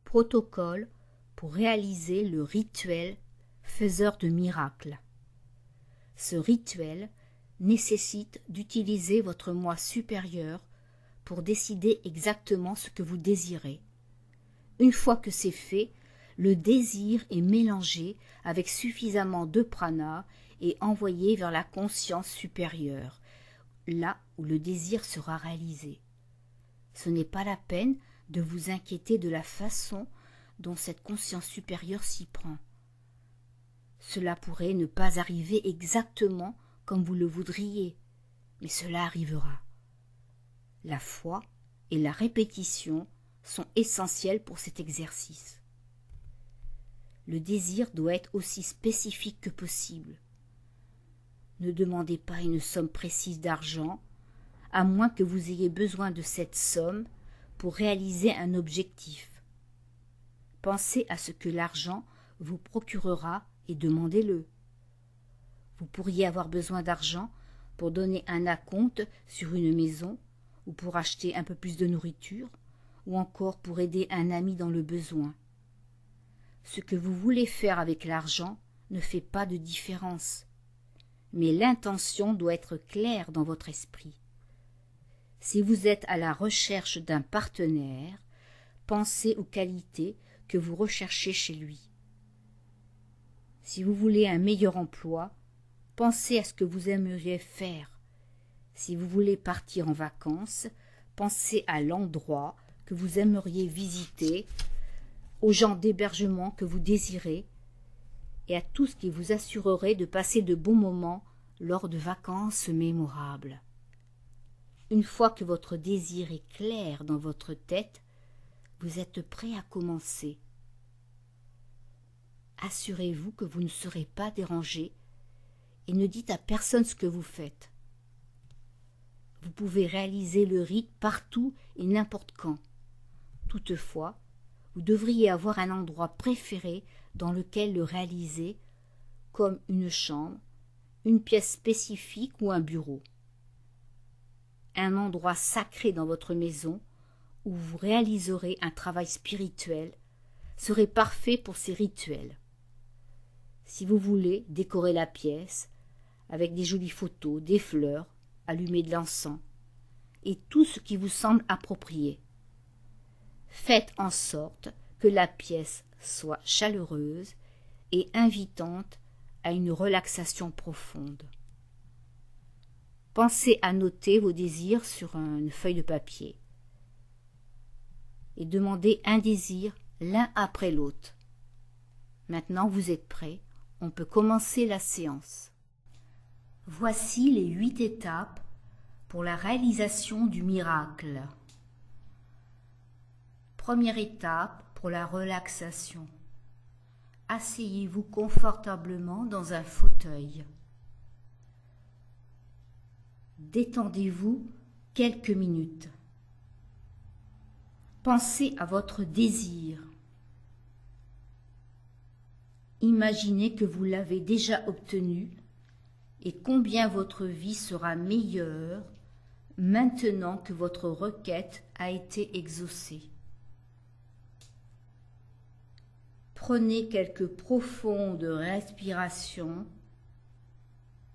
Protocole pour réaliser le rituel faiseur de miracles. Ce rituel nécessite d'utiliser votre moi supérieur pour décider exactement ce que vous désirez. Une fois que c'est fait, le désir est mélangé avec suffisamment de prana et envoyé vers la conscience supérieure, là où le désir sera réalisé. Ce n'est pas la peine de vous inquiéter de la façon dont cette conscience supérieure s'y prend. Cela pourrait ne pas arriver exactement comme vous le voudriez, mais cela arrivera. La foi et la répétition sont essentielles pour cet exercice. Le désir doit être aussi spécifique que possible. Ne demandez pas une somme précise d'argent, à moins que vous ayez besoin de cette somme pour réaliser un objectif. Pensez à ce que l'argent vous procurera et demandez-le. Vous pourriez avoir besoin d'argent pour donner un acompte sur une maison, ou pour acheter un peu plus de nourriture, ou encore pour aider un ami dans le besoin. Ce que vous voulez faire avec l'argent ne fait pas de différence, mais l'intention doit être claire dans votre esprit. Si vous êtes à la recherche d'un partenaire, pensez aux qualités que vous recherchez chez lui. Si vous voulez un meilleur emploi, pensez à ce que vous aimeriez faire. Si vous voulez partir en vacances, pensez à l'endroit que vous aimeriez visiter, aux gens d'hébergement que vous désirez et à tout ce qui vous assurerait de passer de bons moments lors de vacances mémorables. Une fois que votre désir est clair dans votre tête, vous êtes prêt à commencer. Assurez-vous que vous ne serez pas dérangé et ne dites à personne ce que vous faites. Vous pouvez réaliser le rite partout et n'importe quand. Toutefois, vous devriez avoir un endroit préféré dans lequel le réaliser, comme une chambre, une pièce spécifique ou un bureau. Un endroit sacré dans votre maison où vous réaliserez un travail spirituel serait parfait pour ces rituels. Si vous voulez décorer la pièce avec des jolies photos, des fleurs, allumer de l'encens et tout ce qui vous semble approprié. Faites en sorte que la pièce soit chaleureuse et invitante à une relaxation profonde. Pensez à noter vos désirs sur une feuille de papier et demandez un désir l'un après l'autre. Maintenant vous êtes prêts, on peut commencer la séance. Voici les 8 étapes pour la réalisation du miracle. Première étape pour la relaxation. Asseyez-vous confortablement dans un fauteuil. Détendez-vous quelques minutes. Pensez à votre désir. Imaginez que vous l'avez déjà obtenu et combien votre vie sera meilleure maintenant que votre requête a été exaucée. Prenez quelques profondes respirations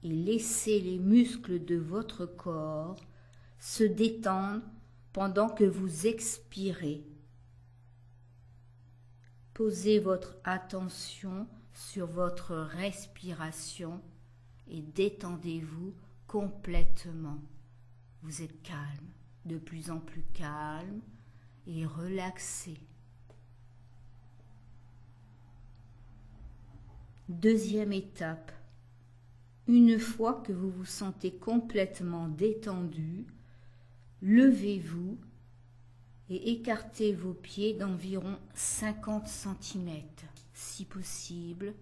et laissez les muscles de votre corps se détendre pendant que vous expirez. Posez votre attention sur votre respiration et détendez-vous complètement. Vous êtes calme, de plus en plus calme et relaxé. Deuxième étape. Une fois que vous vous sentez complètement détendu, levez-vous et écartez vos pieds d'environ 50 cm. Si possible,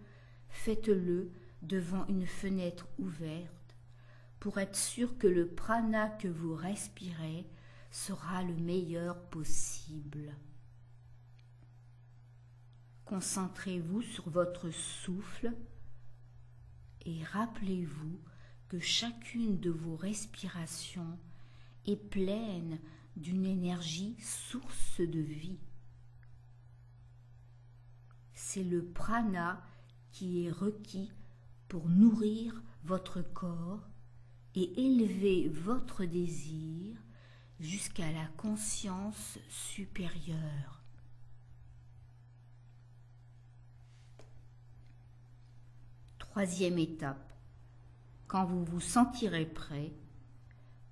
faites-le devant une fenêtre ouverte pour être sûr que le prana que vous respirez sera le meilleur possible. Concentrez-vous sur votre souffle et rappelez-vous que chacune de vos respirations est pleine d'une énergie source de vie. c'est le prana qui est requis pour nourrir votre corps et élever votre désir jusqu'à la conscience supérieure. Troisième étape. Quand vous vous sentirez prêt,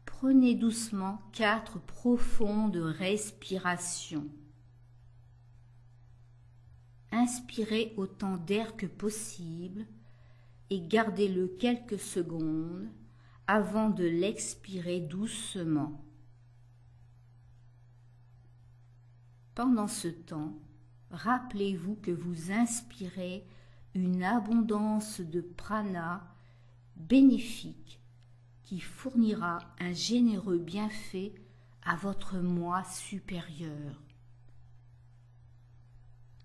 prenez doucement 4 profondes respirations. Inspirez autant d'air que possible et gardez-le quelques secondes avant de l'expirer doucement. Pendant ce temps, rappelez-vous que vous inspirez une abondance de prana bénéfique qui fournira un généreux bienfait à votre moi supérieur.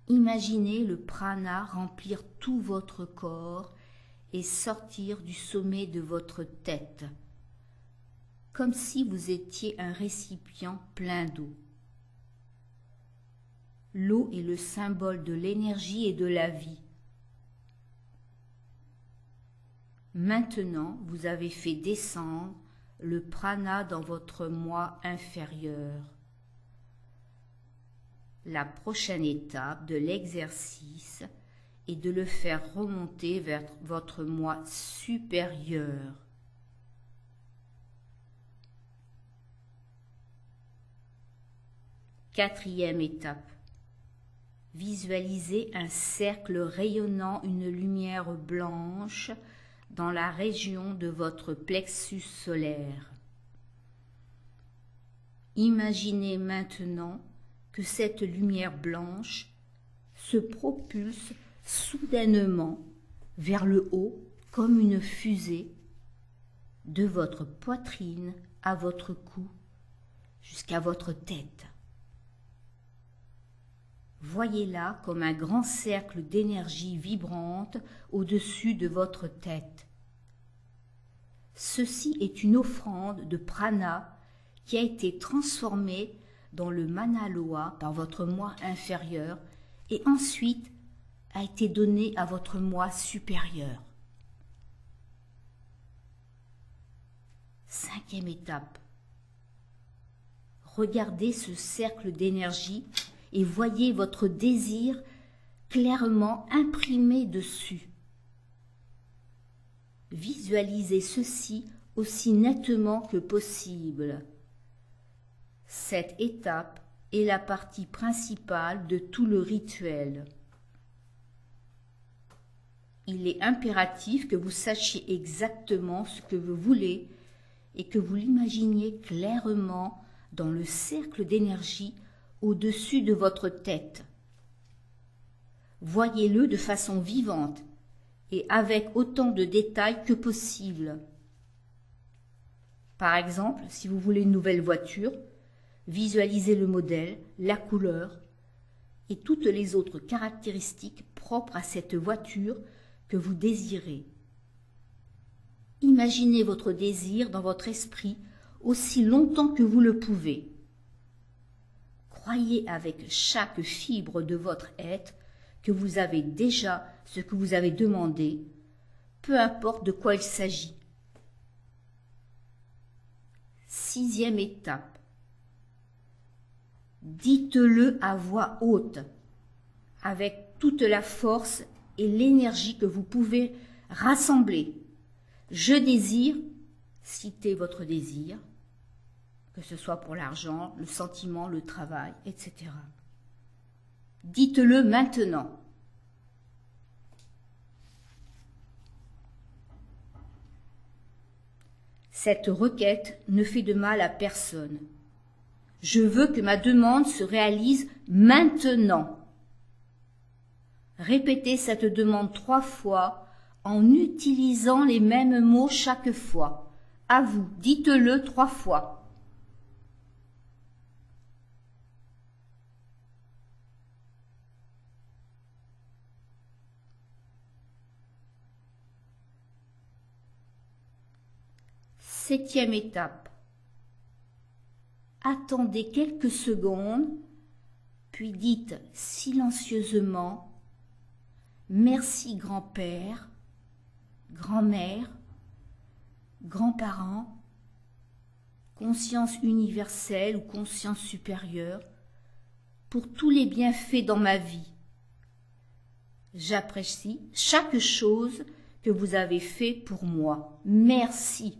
Imaginez le prana remplir tout votre corps et sortir du sommet de votre tête, comme si vous étiez un récipient plein d'eau. L'eau est le symbole de l'énergie et de la vie. Maintenant, vous avez fait descendre le prana dans votre moi inférieur. La prochaine étape de l'exercice est de le faire remonter vers votre moi supérieur. Quatrième étape. Visualisez un cercle rayonnant une lumière blanche dans la région de votre plexus solaire. Imaginez maintenant que cette lumière blanche se propulse soudainement vers le haut comme une fusée, de votre poitrine à votre cou jusqu'à votre tête. Voyez-la comme un grand cercle d'énergie vibrante au-dessus de votre tête. Ceci est une offrande de prana qui a été transformée dans le manaloa par votre moi inférieur et ensuite a été donnée à votre moi supérieur. Cinquième étape. Regardez ce cercle d'énergie et voyez votre désir clairement imprimé dessus. Visualisez ceci aussi nettement que possible. Cette étape est la partie principale de tout le rituel. Il est impératif que vous sachiez exactement ce que vous voulez et que vous l'imaginiez clairement dans le cercle d'énergie au-dessus de votre tête. Voyez-le de façon vivante et avec autant de détails que possible. Par exemple, si vous voulez une nouvelle voiture, visualisez le modèle, la couleur et toutes les autres caractéristiques propres à cette voiture que vous désirez. Imaginez votre désir dans votre esprit aussi longtemps que vous le pouvez. Croyez avec chaque fibre de votre être que vous avez déjà ce que vous avez demandé, peu importe de quoi il s'agit. Sixième étape. Dites-le à voix haute, avec toute la force et l'énergie que vous pouvez rassembler. Je désire, citez votre désir, que ce soit pour l'argent, le sentiment, le travail, etc. Dites-le maintenant. Cette requête ne fait de mal à personne. Je veux que ma demande se réalise maintenant. Répétez cette demande 3 fois en utilisant les mêmes mots chaque fois. À vous, dites-le 3 fois. Septième étape. Attendez quelques secondes, puis dites silencieusement Merci grand-père, grand-mère, grands-parents, conscience universelle ou conscience supérieure, pour tous les bienfaits dans ma vie. J'apprécie chaque chose que vous avez fait pour moi. Merci.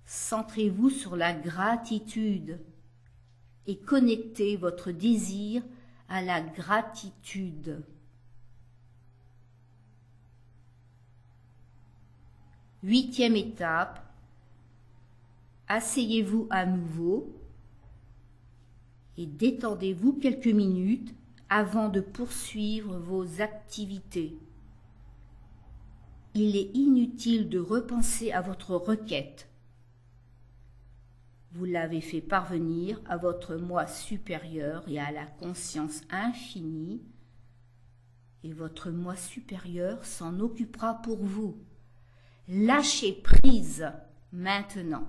Centrez-vous sur la gratitude et connectez votre désir à la gratitude. 8e étape. Asseyez-vous à nouveau et détendez-vous quelques minutes avant de poursuivre vos activités. Il est inutile de repenser à votre requête. Vous l'avez fait parvenir à votre moi supérieur et à la conscience infinie, et votre moi supérieur s'en occupera pour vous. Lâchez prise maintenant.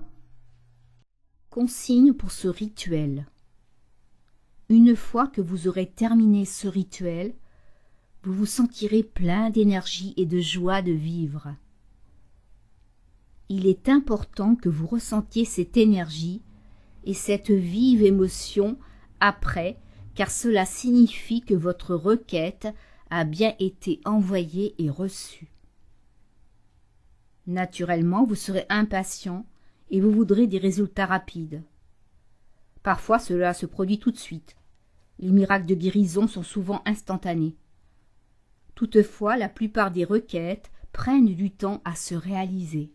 Consigne pour ce rituel. Une fois que vous aurez terminé ce rituel, vous vous sentirez plein d'énergie et de joie de vivre. Il est important que vous ressentiez cette énergie et cette vive émotion après, car cela signifie que votre requête a bien été envoyée et reçue. Naturellement, vous serez impatient et vous voudrez des résultats rapides. Parfois, cela se produit tout de suite. Les miracles de guérison sont souvent instantanés. Toutefois, la plupart des requêtes prennent du temps à se réaliser.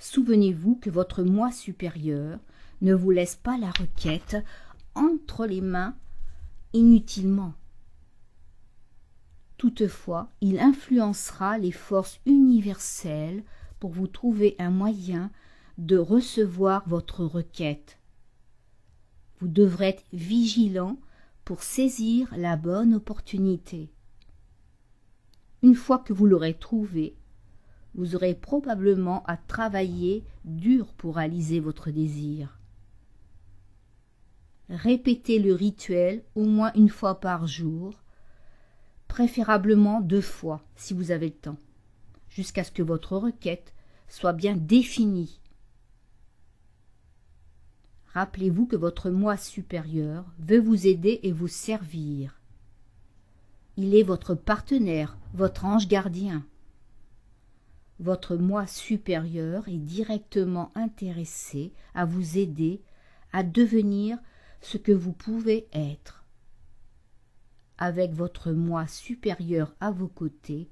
Souvenez-vous que votre moi supérieur ne vous laisse pas la requête entre les mains inutilement. Toutefois, il influencera les forces universelles pour vous trouver un moyen de recevoir votre requête. Vous devrez être vigilant pour saisir la bonne opportunité. Une fois que vous l'aurez trouvée, vous aurez probablement à travailler dur pour réaliser votre désir. Répétez le rituel au moins une fois par jour, préférablement 2 fois si vous avez le temps, jusqu'à ce que votre requête soit bien définie. Rappelez-vous que votre moi supérieur veut vous aider et vous servir. Il est votre partenaire, votre ange gardien. Votre moi supérieur est directement intéressé à vous aider à devenir ce que vous pouvez être. Avec votre moi supérieur à vos côtés,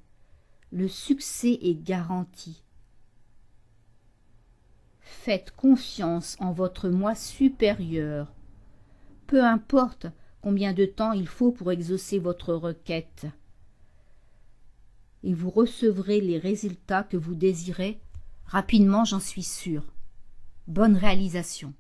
le succès est garanti. Faites confiance en votre moi supérieur. Peu importe combien de temps il faut pour exaucer votre requête. Et vous recevrez les résultats que vous désirez rapidement, j'en suis sûre. Bonne réalisation.